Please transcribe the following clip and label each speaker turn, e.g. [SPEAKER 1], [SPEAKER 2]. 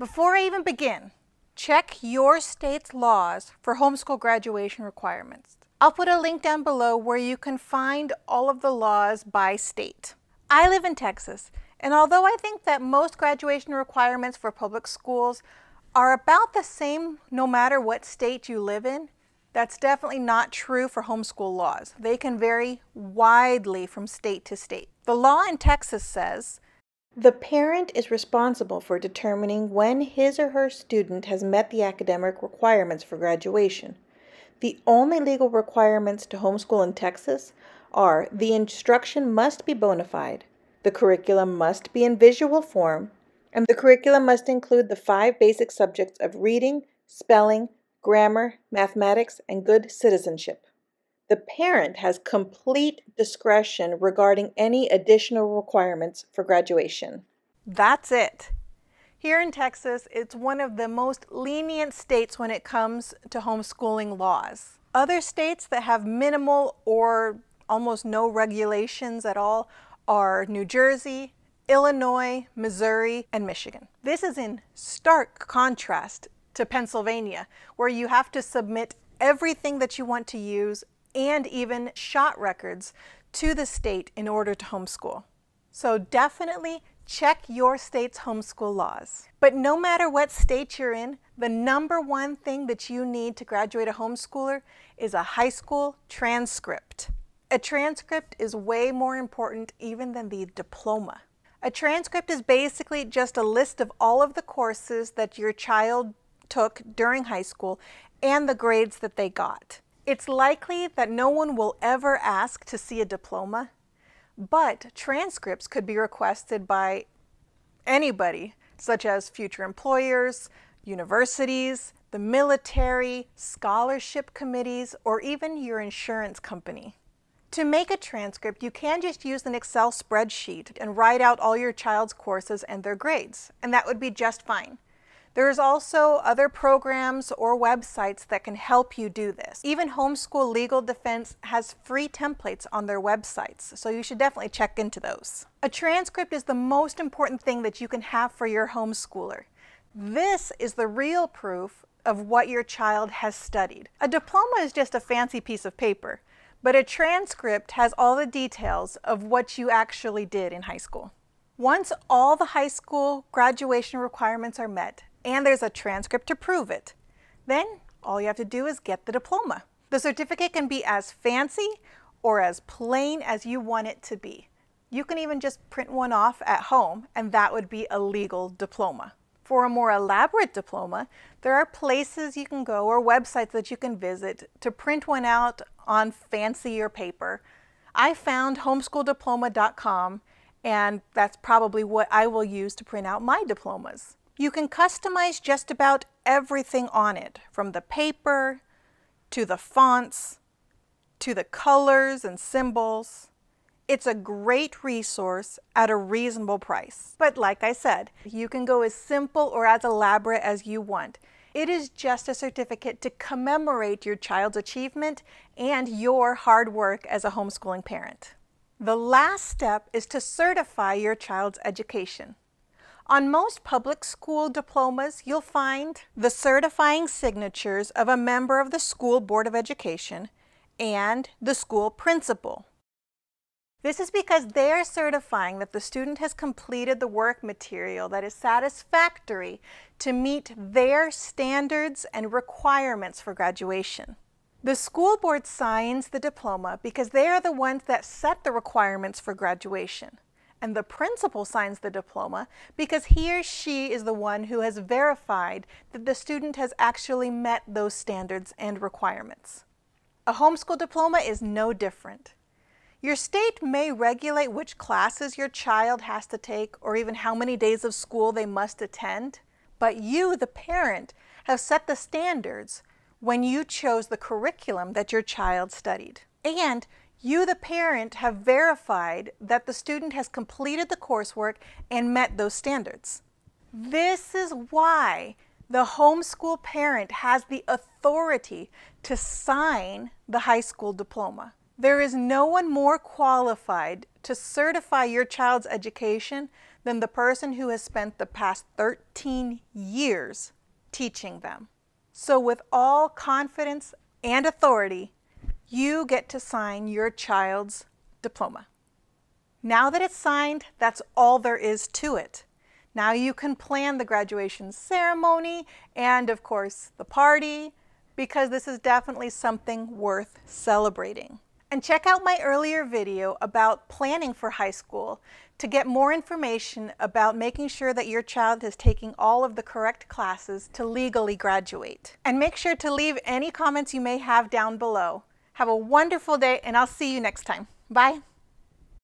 [SPEAKER 1] Before I even begin, check your state's laws for homeschool graduation requirements. I'll put a link down below where you can find all of the laws by state. I live in Texas, and although I think that most graduation requirements for public schools are about the same no matter what state you live in, that's definitely not true for homeschool laws. They can vary widely from state to state. The law in Texas says, the parent is responsible for determining when his or her student has met the academic requirements for graduation. The only legal requirements to homeschool in Texas are the instruction must be bona fide, the curriculum must be in visual form, and the curriculum must include the 5 basic subjects of reading, spelling, grammar, mathematics, and good citizenship. The parent has complete discretion regarding any additional requirements for graduation. That's it. Here in Texas, it's one of the most lenient states when it comes to homeschooling laws. Other states that have minimal or almost no regulations at all are New Jersey, Illinois, Missouri, and Michigan. This is in stark contrast to Pennsylvania, where you have to submit everything that you want to use and even shot records to the state in order to homeschool. So definitely check your state's homeschool laws. But no matter what state you're in, the #1 thing that you need to graduate a homeschooler is a high school transcript. A transcript is way more important even than the diploma. A transcript is basically just a list of all of the courses that your child took during high school and the grades that they got. It's likely that no one will ever ask to see a diploma, but transcripts could be requested by anybody, such as future employers, universities, the military, scholarship committees, or even your insurance company. To make a transcript, you can just use an Excel spreadsheet and write out all your child's courses and their grades, and that would be just fine. There's also other programs or websites that can help you do this. Even Homeschool Legal Defense has free templates on their websites, so you should definitely check into those. A transcript is the most important thing that you can have for your homeschooler. This is the real proof of what your child has studied. A diploma is just a fancy piece of paper, but a transcript has all the details of what you actually did in high school. Once all the high school graduation requirements are met, and there's a transcript to prove it, then all you have to do is get the diploma. The certificate can be as fancy or as plain as you want it to be. You can even just print one off at home, and that would be a legal diploma. For a more elaborate diploma, there are places you can go or websites that you can visit to print one out on fancier paper. I found homeschooldiploma.com, and that's probably what I will use to print out my diplomas. You can customize just about everything on it, from the paper, to the fonts, to the colors and symbols. It's a great resource at a reasonable price. But like I said, you can go as simple or as elaborate as you want. It is just a certificate to commemorate your child's achievement and your hard work as a homeschooling parent. The last step is to certify your child's education. On most public school diplomas, you'll find the certifying signatures of a member of the School Board of Education and the school principal. This is because they're certifying that the student has completed the work material that is satisfactory to meet their standards and requirements for graduation. The school board signs the diploma because they are the ones that set the requirements for graduation. And the principal signs the diploma because he or she is the one who has verified that the student has actually met those standards and requirements. A homeschool diploma is no different. Your state may regulate which classes your child has to take or even how many days of school they must attend, but you, the parent, have set the standards when you chose the curriculum that your child studied. And you, the parent, have verified that the student has completed the coursework and met those standards. This is why the homeschool parent has the authority to sign the high school diploma. There is no one more qualified to certify your child's education than the person who has spent the past 13 years teaching them. So with all confidence and authority, you get to sign your child's diploma. Now that it's signed, that's all there is to it. Now you can plan the graduation ceremony and, of course, the party, because this is definitely something worth celebrating. And check out my earlier video about planning for high school to get more information about making sure that your child is taking all of the correct classes to legally graduate. And make sure to leave any comments you may have down below. Have a wonderful day, and I'll see you next time. Bye.